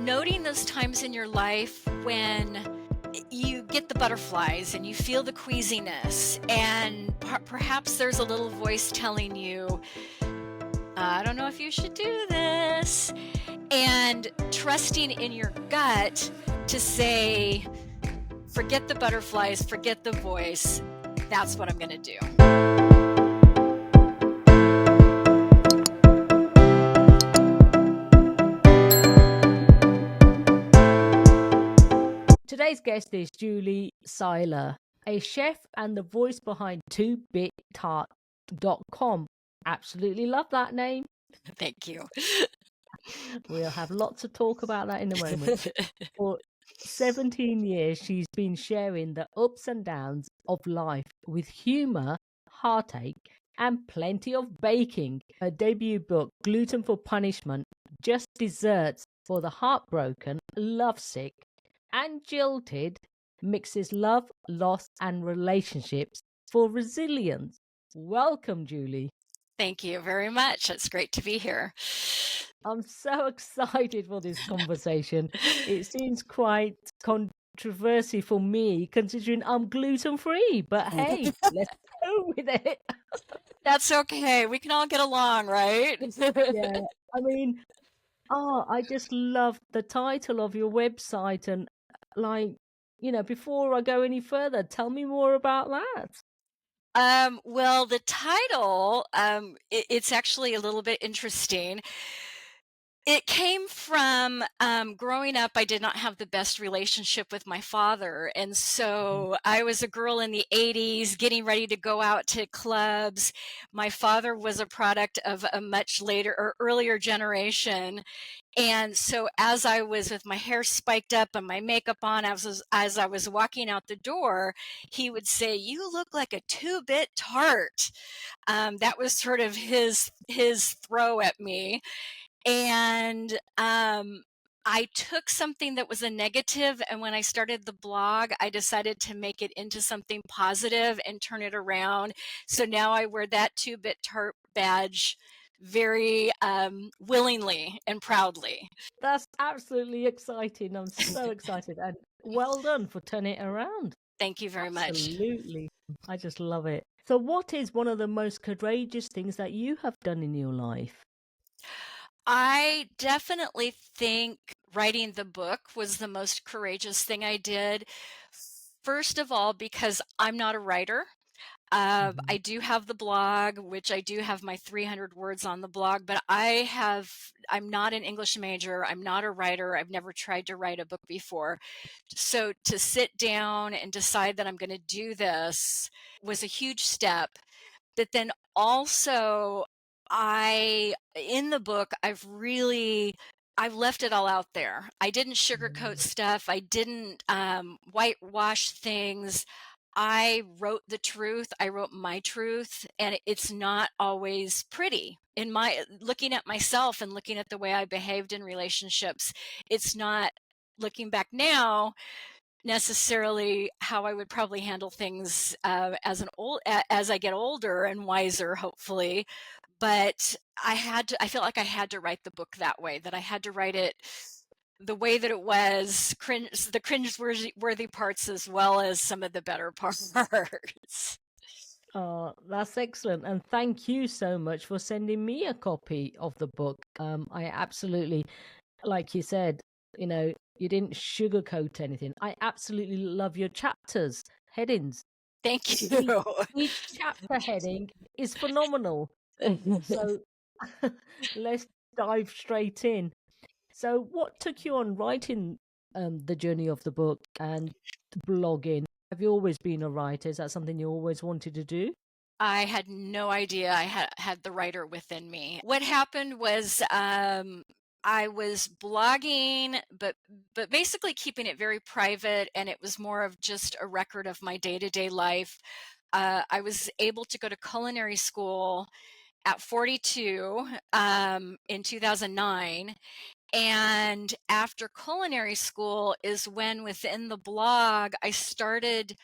noting those times in your life when you get the butterflies and you feel the queasiness, and perhaps there's a little voice telling you, I don't know if you should do this, and trusting in your gut to say, forget the butterflies, forget the voice, that's what I'm going to do. Today's guest is Julie Seiler, a chef and the voice behind 2bittart.com. Absolutely love that name. Thank you. We'll have lots of talk about that in a moment. For 17 years, she's been sharing the ups and downs of life with humor, heartache, and plenty of baking. Her debut book, Gluten for Punishment, Just Desserts for the Heartbroken, Lovesick, and Jilted, mixes love, loss, and relationships for resilience. Welcome, Julie. Thank you very much. It's great to be here. I'm so excited for this conversation. It seems quite controversial for me, considering I'm gluten-free. But hey, let's go with it. That's okay. We can all get along, right? Yeah, I mean, I just love the title of your website, and before I go any further, tell me more about that. Well, the title, it's actually a little bit interesting. It came from growing up. I did not have the best relationship with my father. And so I was a girl in the 80s getting ready to go out to clubs. My father was a product of a much later or earlier generation. And so as I was with my hair spiked up and my makeup on, as I was walking out the door, he would say, "You look like a 2-bit tart." That was sort of his throw at me. And I took something that was a negative, and when I started the blog, I decided to make it into something positive and turn it around. So now I wear that 2-bit tart badge very willingly and proudly. That's absolutely exciting. I'm so excited, and well done for turning it around. Thank you very much. Absolutely. I just love it. So what is one of the most courageous things that you have done in your life? I definitely think writing the book was the most courageous thing I did. First of all, because I'm not a writer. I do have the blog, which I do have my 300 words on the blog, but I'm not an English major. I'm not a writer. I've never tried to write a book before. So to sit down and decide that I'm going to do this was a huge step. But then also, in the book, I've left it all out there. I didn't sugarcoat stuff. I didn't whitewash things. I wrote the truth. I wrote my truth, and it's not always pretty. In my looking at myself and looking at the way I behaved in relationships, it's not, looking back now, necessarily how I would probably handle things as I get older and wiser, hopefully. But I felt like I had to write the book that way, that I had to write it the way that it was, the cringe-worthy parts as well as some of the better parts. Oh, that's excellent. And thank you so much for sending me a copy of the book. I absolutely, like you said, you didn't sugarcoat anything. I absolutely love your chapters, headings. Thank you. Each chapter heading is phenomenal. So let's dive straight in. So what took you on writing the journey of the book and blogging? Have you always been a writer? Is that something you always wanted to do? I had no idea I had the writer within me. What happened was I was blogging, but basically keeping it very private, and it was more of just a record of my day-to-day life. I was able to go to culinary school at 42 in 2009. And after culinary school is when within the blog, I started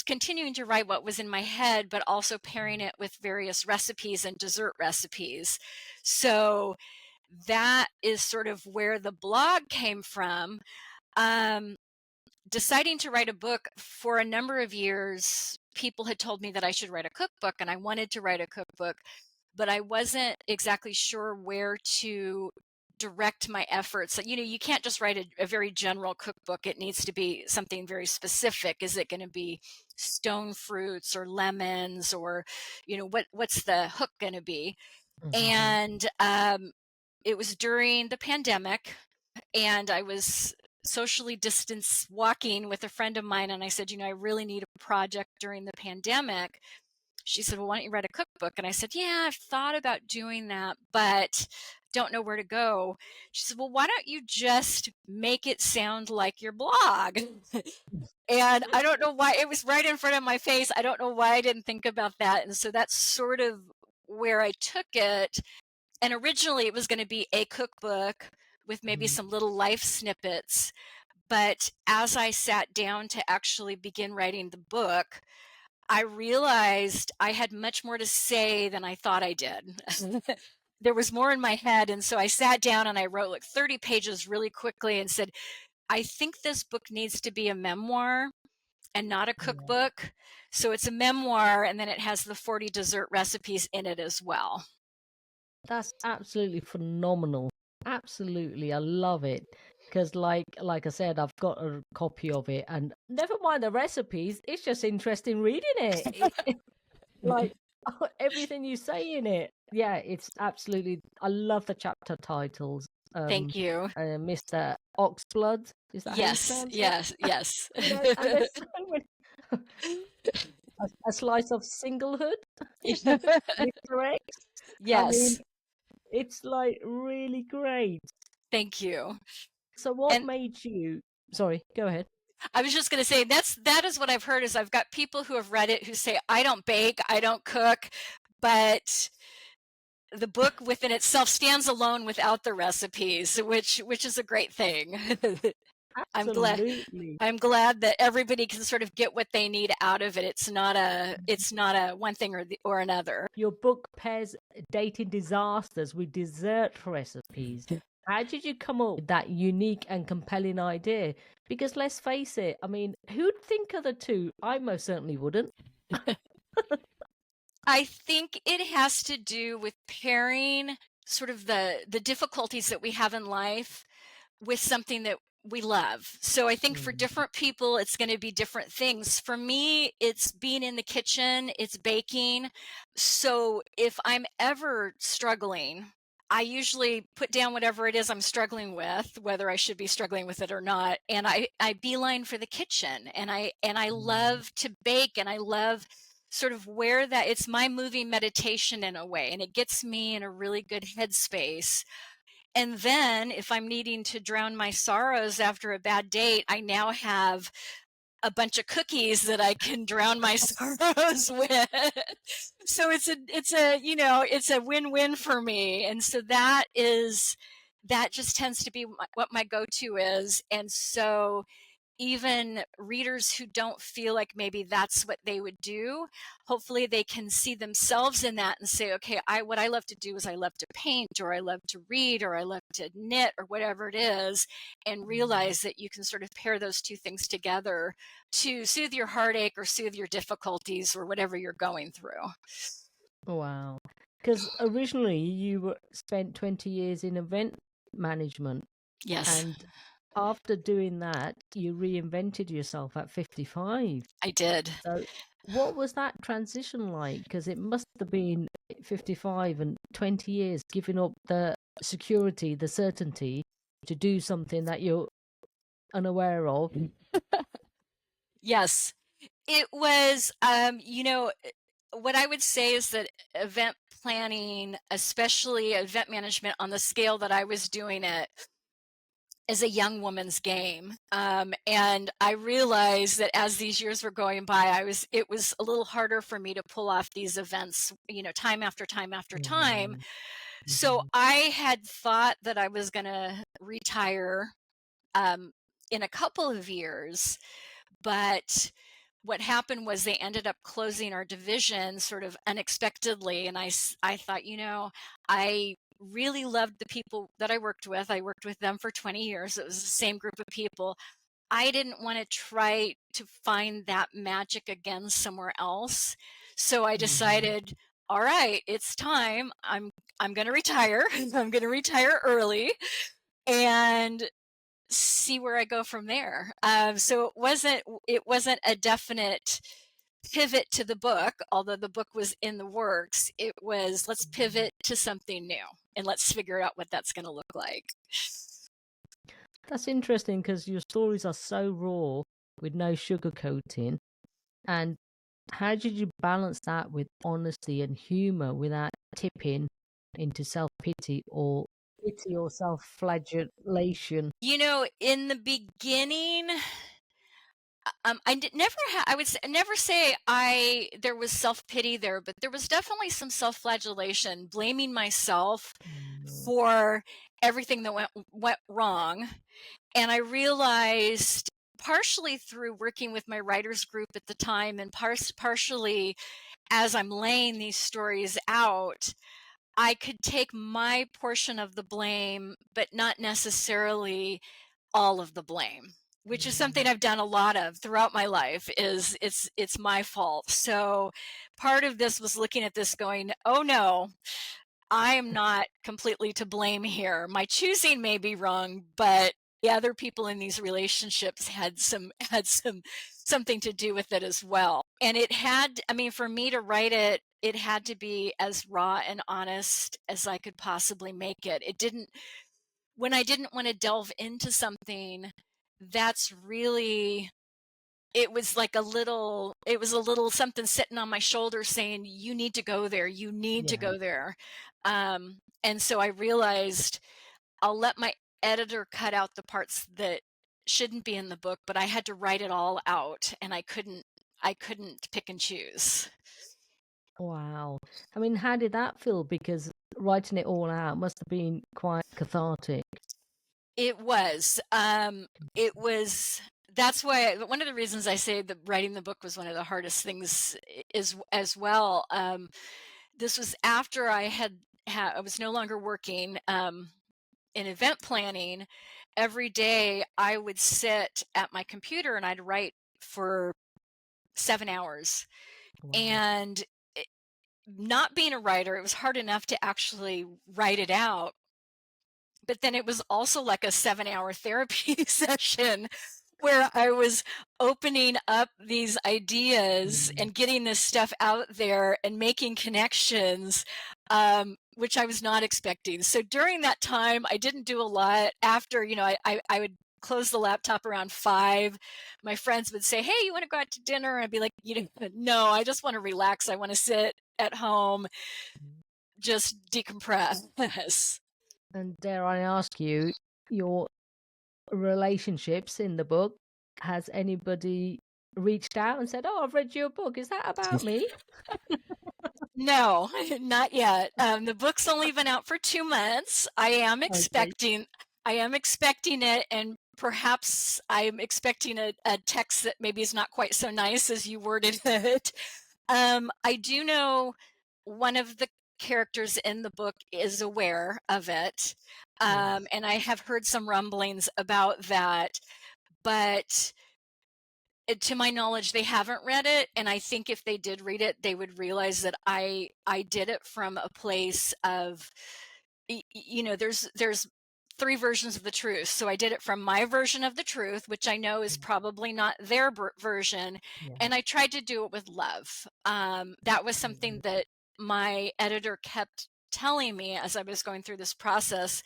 continuing to write what was in my head, but also pairing it with various recipes and dessert recipes. So that is sort of where the blog came from. Um, Deciding to write a book, for a number of years, people had told me that I should write a cookbook, and I wanted to write a cookbook, but I wasn't exactly sure where to direct my efforts. So, you can't just write a very general cookbook. It needs to be something very specific. Is it going to be stone fruits or lemons, or, what's the hook going to be? Mhm. And it was during the pandemic, and I was socially distanced walking with a friend of mine, and I said, I really need a project during the pandemic. She said, well, why don't you write a cookbook? And I said, yeah, I've thought about doing that, but don't know where to go. She said, well, why don't you just make it sound like your blog? And I don't know why, it was right in front of my face. I don't know why I didn't think about that. And so that's sort of where I took it. And originally it was going to be a cookbook with maybe Mhm. some little life snippets. But as I sat down to actually begin writing the book, I realized I had much more to say than I thought I did. There was more in my head. And so I sat down and I wrote like 30 pages really quickly and said, I think this book needs to be a memoir and not a Yeah. cookbook. So it's a memoir, and then it has the 40 dessert recipes in it as well. That's absolutely phenomenal. Absolutely, I love it. Because like I said, I've got a copy of it, and never mind the recipes, it's just interesting reading it. Like everything you say in it. Yeah, it's absolutely. I love the chapter titles. Thank you. Mr. Oxblood, is that how you Yes, pronounce it? yes, yes. And there's so many. A slice of singlehood, Mr. X. I mean, Yes, it's like really great. thank you. So what And made you sorry, go ahead. I was just going to say that is what I've heard. Is I've got people who have read it who say I don't bake, I don't cook, but the book within itself stands alone without the recipes, which is a great thing. I'm glad Absolutely. I'm glad that everybody can sort of get what they need out of it. It's not a one thing or another. Your book pairs dating disasters with dessert recipes. How did you come up with that unique and compelling idea? Because let's face it, I mean, who'd think of the two? I most certainly wouldn't. I think it has to do with pairing sort of the difficulties that we have in life with something that we love. So I think for Mm, different people, it's going to be different things. For me, it's being in the kitchen, it's baking. So if I'm ever struggling, I usually put down whatever it is I'm struggling with, whether I should be struggling with it or not, and I beeline for the kitchen. And I mm. love to bake, and I love sort of where that it's my moving meditation in a way, and it gets me in a really good headspace. And then if I'm needing to drown my sorrows after a bad date, I now have a bunch of cookies that I can drown my sorrows with. So it's a win-win for me. And so that just tends to be what my go-to is. And so even readers who don't feel like maybe that's what they would do, hopefully they can see themselves in that and say, okay, what I love to do is I love to paint, or I love to read, or I love to knit, or whatever it is, and Mm. realize that you can sort of pair those two things together to soothe your heartache or soothe your difficulties or whatever you're going through. Wow. Because originally spent 20 years in event management, Yes, and after doing that, you reinvented yourself at 55. I did. So, what was that transition like? Because it must have been 55 and 20 years giving up the security, the certainty to do something that you're unaware of. Yes, it was, what I would say is that event planning, especially event management on the scale that I was doing it, is a young woman's game. And I realized that as these years were going by, it was a little harder for me to pull off these events, time after time after time. Mm, So mhm, I had thought that I was going to retire um, in a couple of years, but what happened was they ended up closing our division sort of unexpectedly. And I thought, I really loved the people that I worked with. I worked with them for 20 years. It was the same group of people. I didn't want to try to find that magic again somewhere else. So I Mhm. decided, all right, it's time. I'm going to retire. I'm going to retire early and see where I go from there. So it wasn't a definite pivot to the book, although the book was in the works. It was, let's pivot to something new and let's figure out what that's going to look like. That's interesting because your stories are so raw with no sugarcoating. And how did you balance that with honesty and humor without tipping into self-pity or self-flagellation? In the beginning, I would never say there was self-pity there, but there was definitely some self-flagellation, blaming myself Mm, for everything that went wrong. And I realized, partially through working with my writers group at the time, and partially as I'm laying these stories out, I could take my portion of the blame, but not necessarily all of the blame, which is something mm, I've done a lot of throughout my life. Is it's my fault. So part of this was looking at this going, oh no, I am not completely to blame here. My choosing may be wrong, but the other people in these relationships had something to do with it as well. And I mean, for me to write it, it had to be as raw and honest as I could possibly make it. It didn't When I didn't want to delve into something, that's really it was a little something sitting on my shoulder saying, you need to go there, you need to yeah. go there. And so I realized, I'll let my editor cut out the parts that shouldn't be in the book, but I had to write it all out, and I couldn't pick and choose. Wow. I mean, how did that feel? Because writing it all out must have been quite cathartic. It was. It was. That's why one of the reasons I say that writing the book was one of the hardest things is as well. This was after I was no longer working in event planning. Every day I would sit at my computer and I'd write for 7 hours. Wow. And it, not being a writer, it was hard enough to actually write it out. But then it was also like a 7-hour therapy session where I was opening up these ideas Mm, and getting this stuff out there and making connections, which I was not expecting. So during that time, I didn't do a lot. After, I would close the laptop around 5. My friends would say, hey, you want to go out to dinner? And I'd be like, no, I just want to relax. I want to sit at home, mm. just decompress. And dare I ask you, your relationships in the book, has anybody reached out and said, "Oh, I've read your book. Is that about me?" No, not yet. The book's only been out for 2 months. Okay. I am expecting it, and perhaps I'm expecting a text that maybe is not quite so nice as you worded it. I do know one of the characters in the book is aware of it, Yes. and I have heard some rumblings about that, but to my knowledge, they haven't read it, and I think if they did read it, they would realize that I did it from a place of, there's 3 versions of the truth. So I did it from my version of the truth, which I know is Mm, probably not their version, yeah, and I tried to do it with love. That was something absolutely. that my editor kept telling me as I was going through this process,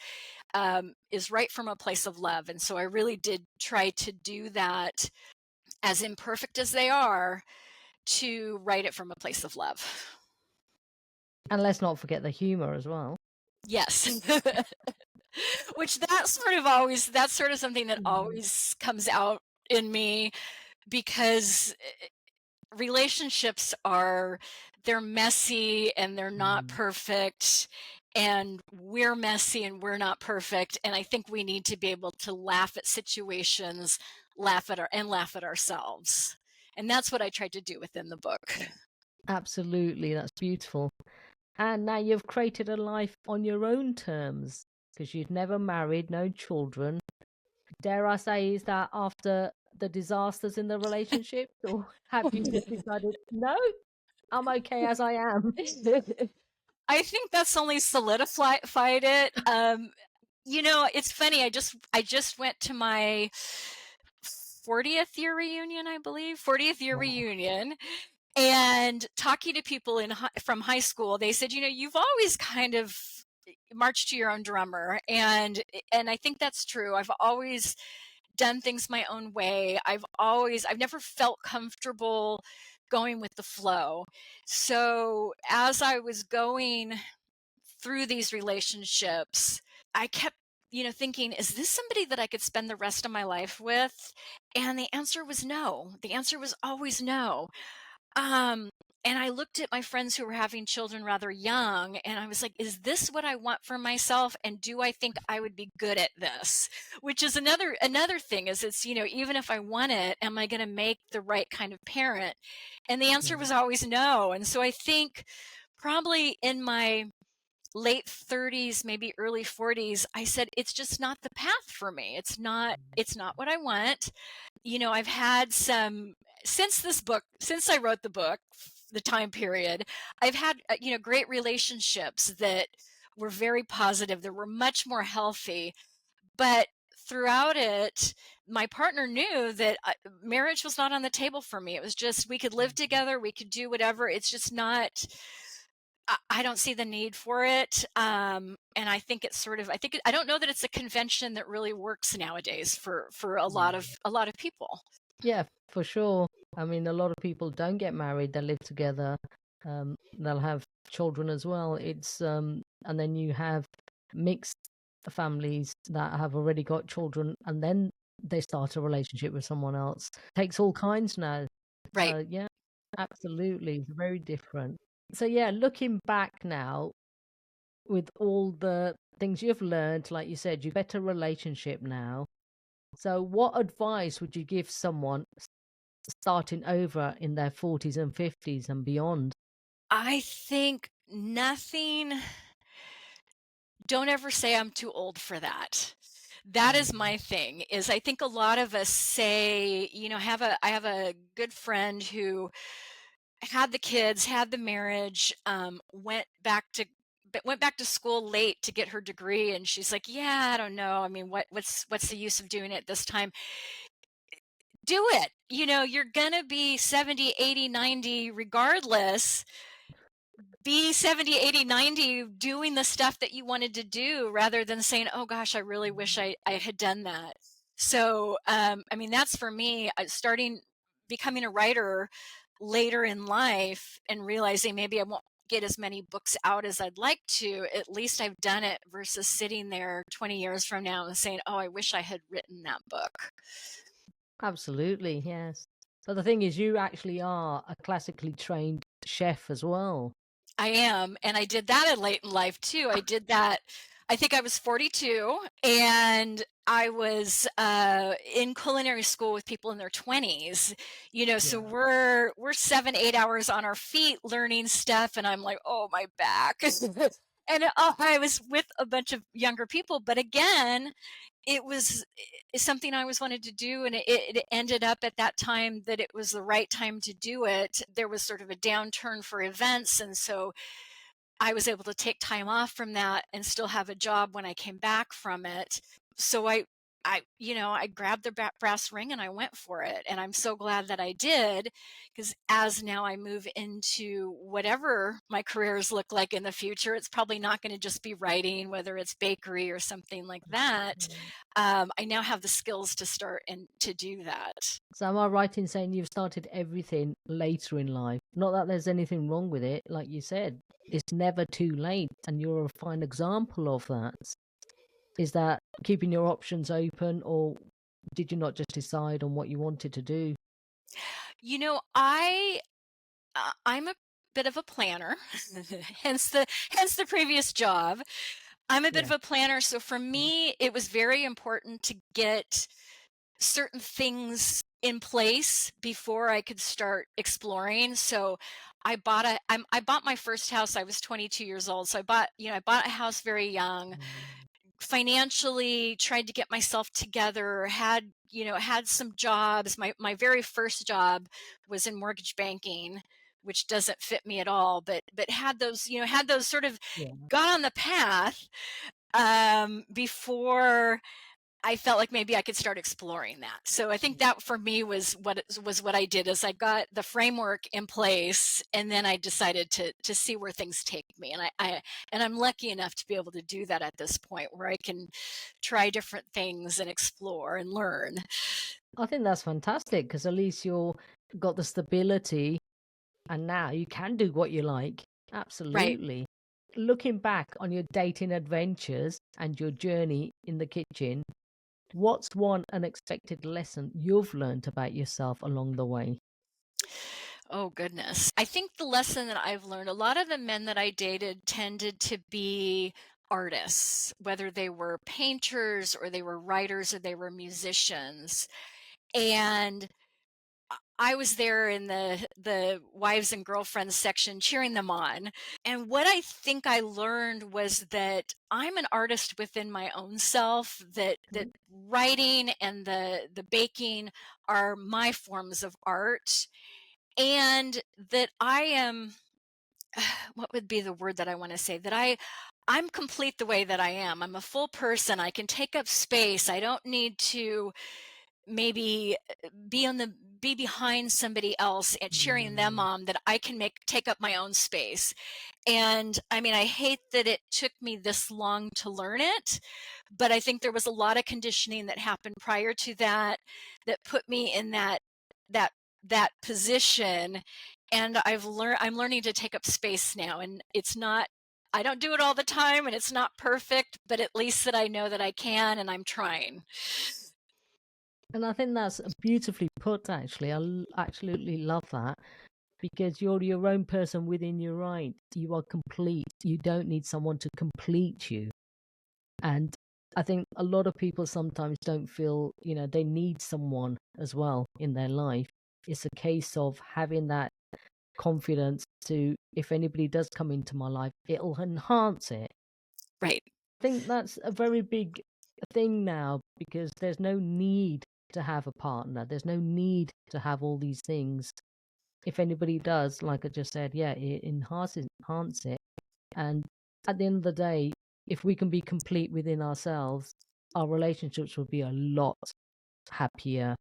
is right from a place of love, and so I really did try to do that, as imperfect as they are, to write it from a place of love. And let's not forget the humor as well. Yes. Which that's sort of something that Mhm, always comes out in me, because relationships they're messy and they're not mm. perfect, and we're messy and we're not perfect, and I think we need to be able to laugh at situations, laugh at ourselves. And that's what I tried to do within the book. Absolutely, that's beautiful. And now you've created a life on your own terms because you've never married, no children. Dare I say, is that after the disasters in the relationship? Or have you just decided, no, I'm okay as I am? I think that's only solidified it. It's funny. I just went to my 40th year reunion, I believe, 40th year Wow. reunion, and talking to people from high school. They said, you've always kind of marched to your own drummer, and I think that's true. I've always done things my own way. I've never felt comfortable going with the flow. So as I was going through these relationships, I kept, thinking, is this somebody that I could spend the rest of my life with? And the answer was no. The answer was always no. Um, and I looked at my friends who were having children rather young, and I was like, is this what I want for myself? And do I think I would be good at this? Which is another thing, is it's, even if I want it, am I going to make the right kind of parent? And the answer Yeah. was always no. And so I think probably in my late 30s, maybe early 40s, I said, it's just not the path for me. It's not what I want. I've had since I wrote the book, the time period, I've had, great relationships that were very positive. They were much more healthy, but throughout it, my partner knew that marriage was not on the table for me. It was just, we could live together, we could do whatever. It's just not, I don't see the need for it. And I think it's sort of, I don't know that it's a convention that really works nowadays for a lot of people. Yeah, for sure. I mean, a lot of people don't get married, they live together, they'll have children as well. And then you have mixed families that have already got children and then they start a relationship with someone else. Takes all kinds now. Right. So, yeah, absolutely. It's very different. So, yeah, looking back now with all the things you've learned, like you said, you've better relationship now. So, what advice would you give someone starting over in their 40s and 50s and beyond? I think don't ever say I'm too old for that. That is Mm. my thing. Is I think a lot of us say, I have a good friend who had the kids, had the marriage, went back to school late to get her degree, and she's like, yeah, I don't know. I mean, what's the use of doing it this time? Do it. You're going to be 70, 80, 90 regardless. Be 70, 80, 90 doing the stuff that you wanted to do, rather than saying, oh gosh, I really wish I had done that. So, I mean, that's for me, becoming a writer later in life and realizing maybe I won't get as many books out as I'd like to. At least I've done it, versus sitting there 20 years from now and saying, oh, I wish I had written that book. Absolutely, yes. But the thing is, you actually are a classically trained chef as well. I am, and I did that late in life too. I did that, I think I was 42, and I was in culinary school with people in their 20s. So Yeah. we're 7, 8 hours on our feet learning stuff, and I'm like, oh, my back. And I was with a bunch of younger people, but again, it was something I always wanted to do, and it ended up at that time that it was the right time to do it. There was sort of a downturn for events, and so I was able to take time off from that and still have a job when I came back from it. So I grabbed the brass ring and I went for it. And I'm so glad that I did, because as now I move into whatever my careers look like in the future, it's probably not going to just be writing, whether it's bakery or something like that. I now have the skills to start and to do that. So am I right in saying you've started everything later in life? Not that there's anything wrong with it, like you said. It's never too late, and you're a fine example of that. Is that keeping your options open, or did you not just decide on what you wanted to do? I'm a bit of a planner, hence the previous job. I'm a bit Yeah. of a planner, so for me, it was very important to get certain things in place before I could start exploring. So I bought my first house. I was 22 years old. So I bought a house very young, Mm. financially tried to get myself together, had some jobs. My very first job was in mortgage banking, which doesn't fit me at all, but had those sort of Yeah. got on the path before I felt like maybe I could start exploring that. So I think that for me was what I did is I got the framework in place, and then I decided to see where things take me. And I'm lucky enough to be able to do that at this point where I can try different things and explore and learn. I think that's fantastic because at least you're got the stability and now you can do what you like. Right. Absolutely. Looking back on your dating adventures and your journey in the kitchen, what's one unexpected lesson you've learned about yourself along the way? Oh goodness. I think the lesson that I've learned, a lot of the men that I dated tended to be artists, whether they were painters or they were writers or they were musicians. And I was there in the wives and girlfriends section cheering them on. And what I think I learned was that I'm an artist within my own self, that writing and the baking are my forms of art, and that I am what would be the word that I want to say, that I'm complete the way that I am. I'm a full person. I can take up space. I don't need to maybe be behind somebody else and cheering them Mm. on, that I can make take up my own space. And I mean, I hate that it took me this long to learn it, but I think there was a lot of conditioning that happened prior to that that put me in that that position. And I'm learning to take up space now, and it's not I don't do it all the time and it's not perfect, but at least that I know that I can and I'm trying. And I think that's beautifully put, actually. Absolutely love that because you're your own person within your right. You are complete. You don't need someone to complete you. And I think a lot of people sometimes don't feel, they need someone as well in their life. It's a case of having that confidence to, if anybody does come into my life, it'll enhance it. Right. I think that's a very big thing now because there's no need to have a partner. There's no need to have all these things. If anybody does, like I just said, yeah, it enhance it. And at the end of the day, if we can be complete within ourselves, our relationships will be a lot happier,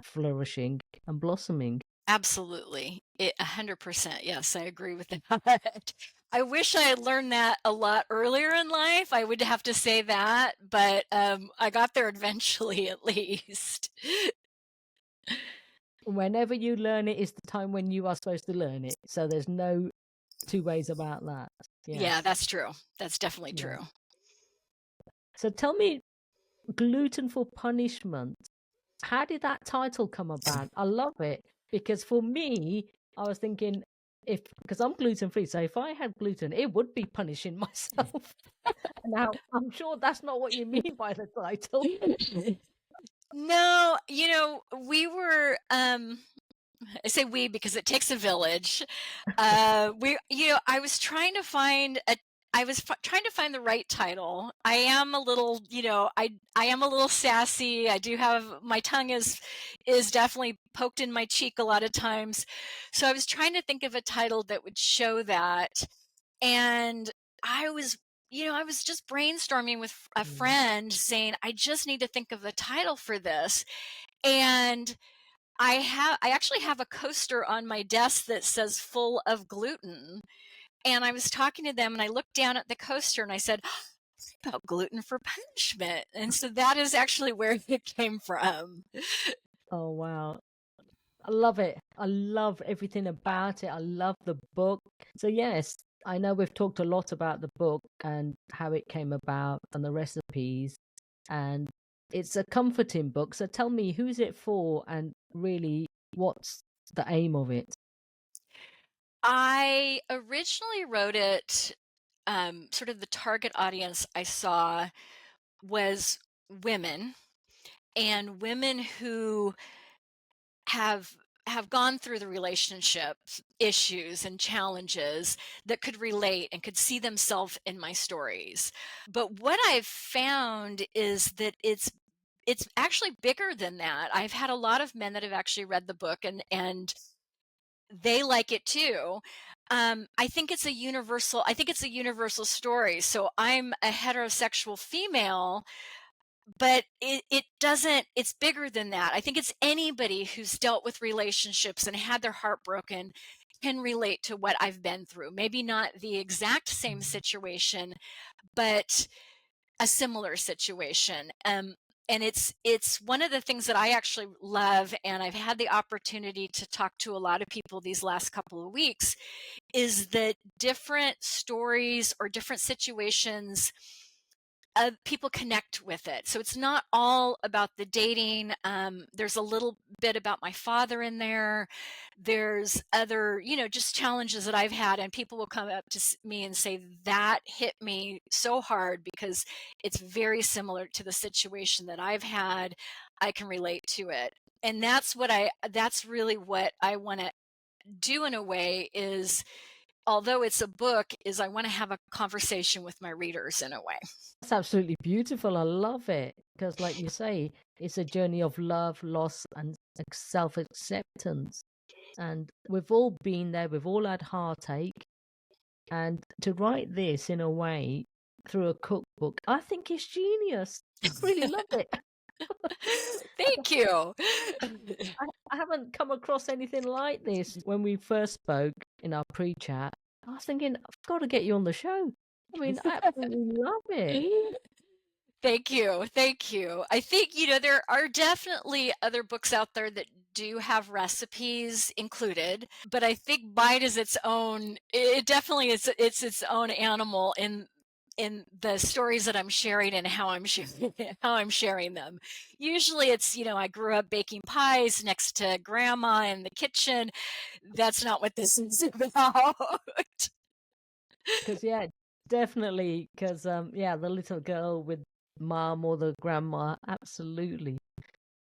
flourishing, and blossoming. Absolutely. 100%. Yes, I agree with that. I wish I had learned that a lot earlier in life. I would have to say that, but I got there eventually at least. Whenever you learn it is the time when you are supposed to learn it. So there's no two ways about that. Yeah, Yes. that's true. That's definitely Yeah. true. So tell me, Gluten for Punishment. How did that title come about? I love it because for me, I was thinking if because I'm gluten free, so if I had gluten, it would be punishing myself. Now, I'm sure that's not what you mean by the title. No, we were I say we because it takes a village. I was trying to find trying to find the right title. I am a little, I am a little sassy. I do have my tongue is definitely poked in my cheek a lot of times. So I was trying to think of a title that would show that. And I was, I was just brainstorming with a Mm. friend saying, I just need to think of a title for this. And I actually have a coaster on my desk that says full of gluten. And I was talking to them and I looked down at the coaster and I said, about gluten for punishment. And so that is actually where it came from. Oh, wow. I love it. I love everything about it. I love the book. So, yes, I know we've talked a lot about the book and how it came about and the recipes. And it's a comforting book. So, tell me, who's it for and really what's the aim of it? I originally wrote it, sort of the target audience I saw was women, and women who have have gone through the relationship issues and challenges that could relate and could see themselves in my stories. But what I've found is that it's actually bigger than that. I've had a lot of men that have actually read the book and they like it too. I think it's a universal story. So I'm a heterosexual female, but it doesn't, it's bigger than that. I think it's anybody who's dealt with relationships and had their heart broken can relate to what I've been through. Maybe not the exact same situation, but a similar situation. And it's one of the things that I actually love, and I've had the opportunity to talk to a lot of people these last couple of weeks, is that different stories or different situations, people connect with it. So it's not all about the dating. There's a little bit about my father in there. There's other, just challenges that I've had, and people will come up to me and say that hit me so hard because it's very similar to the situation that I've had. I can relate to it. And that's really what I want to do in a way is, although it's a book, is I want to have a conversation with my readers in a way. That's absolutely beautiful. I love it because, like you say, it's a journey of love, loss, and self acceptance. And we've all been there, we've all had heartache. And to write this in a way through a cookbook, I think is genius. I really love it. Thank you. I haven't come across anything like this when we first spoke in our pre chat. I was thinking, I've got to get you on the show. I mean, I absolutely love it. Thank you. Thank you. I think, there are definitely other books out there that do have recipes included, but I think mine is its own, it definitely is, it's its own animal in the stories that I'm sharing and how I'm sharing how I'm sharing them. Usually it's, I grew up baking pies next to grandma in the kitchen. That's not what this is about. Because, yeah, definitely. Because, yeah, the little girl with mom or the grandma, absolutely.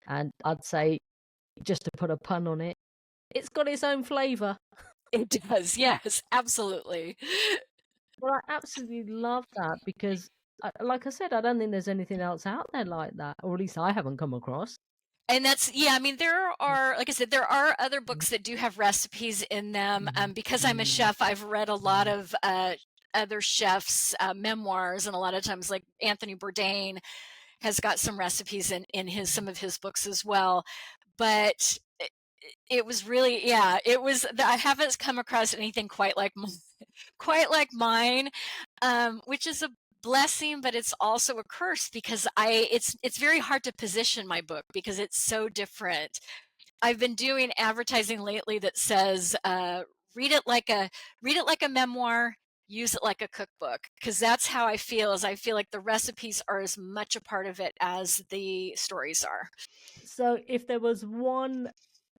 And I'd say, just to put a pun on it, it's got its own flavour. It does. Yes, absolutely. But I absolutely love that because, like I said, I don't think there's anything else out there like that, or at least I haven't come across. And yeah, I mean, there are, like I said, there are other books that do have recipes in them. Because I'm a chef, I've read a lot of other chefs' memoirs, and a lot of times, like Anthony Bourdain has got some recipes in some of his books as well. But it was really, yeah, I haven't come across anything quite like mine, which is a blessing, but it's also a curse because it's very hard to position my book because it's so different. I've been doing advertising lately that says, read it like a memoir, use it like a cookbook, because that's how I feel. Is I feel like the recipes are as much a part of it as the stories are. So, if there was one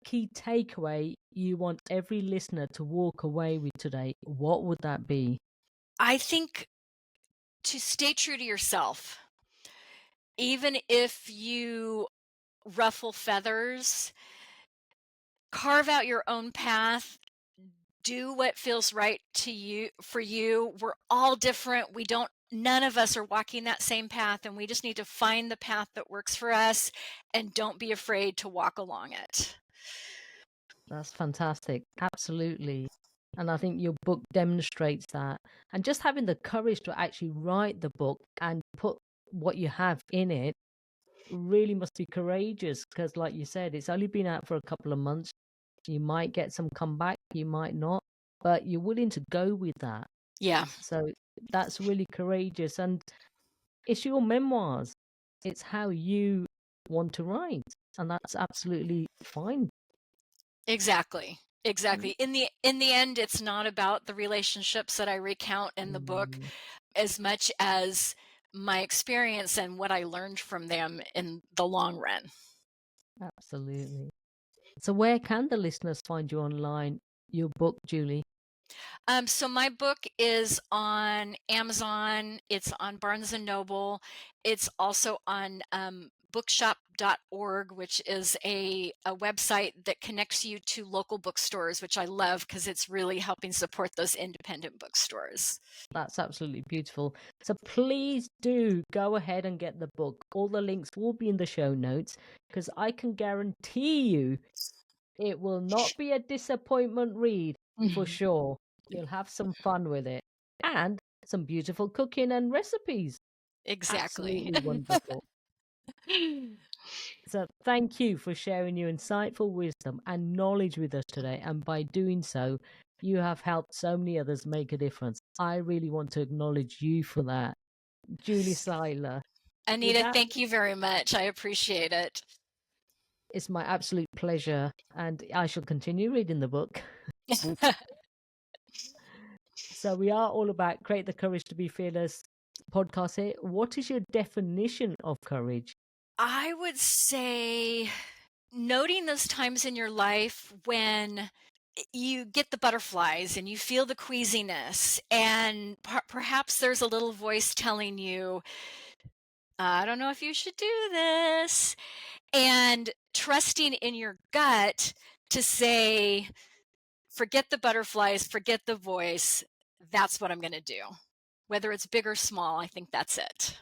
key takeaway you want every listener to walk away with today, what would that be? I think to stay true to yourself, even if you ruffle feathers, carve out your own path, do what feels right to you for you. We're all different. None of us are walking that same path, and we just need to find the path that works for us and don't be afraid to walk along it. That's fantastic. Absolutely. And I think your book demonstrates that. And just having the courage to actually write the book and put what you have in it really must be courageous because, like you said, it's only been out for a couple of months. You might get some comeback, you might not, but you're willing to go with that. Yeah, So that's really courageous. And it's your memoirs, it's how you want to write. And that's absolutely fine. exactly. Exactly. In the end, it's not about the relationships that I recount in the book Mm, as much as my experience and what I learned from them in the long run. absolutely. So, where can the listeners find you online? Your book, Julie. So my book is on Amazon. It's on Barnes and Noble. It's also on bookshop.org, which is a website that connects you to local bookstores, which I love because it's really helping support those independent bookstores. That's absolutely beautiful. So please do go ahead and get the book. All the links will be in the show notes because I can guarantee you it will not be a disappointment read for sure. You'll have some fun with it and some beautiful cooking and recipes. Exactly. Absolutely wonderful. So thank you for sharing your insightful wisdom and knowledge with us today. And by doing so, you have helped so many others make a difference. I really want to acknowledge you for that. Julie Seiler. With Anita, that, thank you very much. I appreciate it. it's my absolute pleasure. And I shall continue reading the book. So we are all about Create the Courage to be Fearless podcast here. What is your definition of courage? I would say noting those times in your life when you get the butterflies and you feel the queasiness, and perhaps there's a little voice telling you, I don't know if you should do this, and trusting in your gut to say, forget the butterflies, forget the voice. That's what I'm going to do. Whether it's big or small, I think that's it.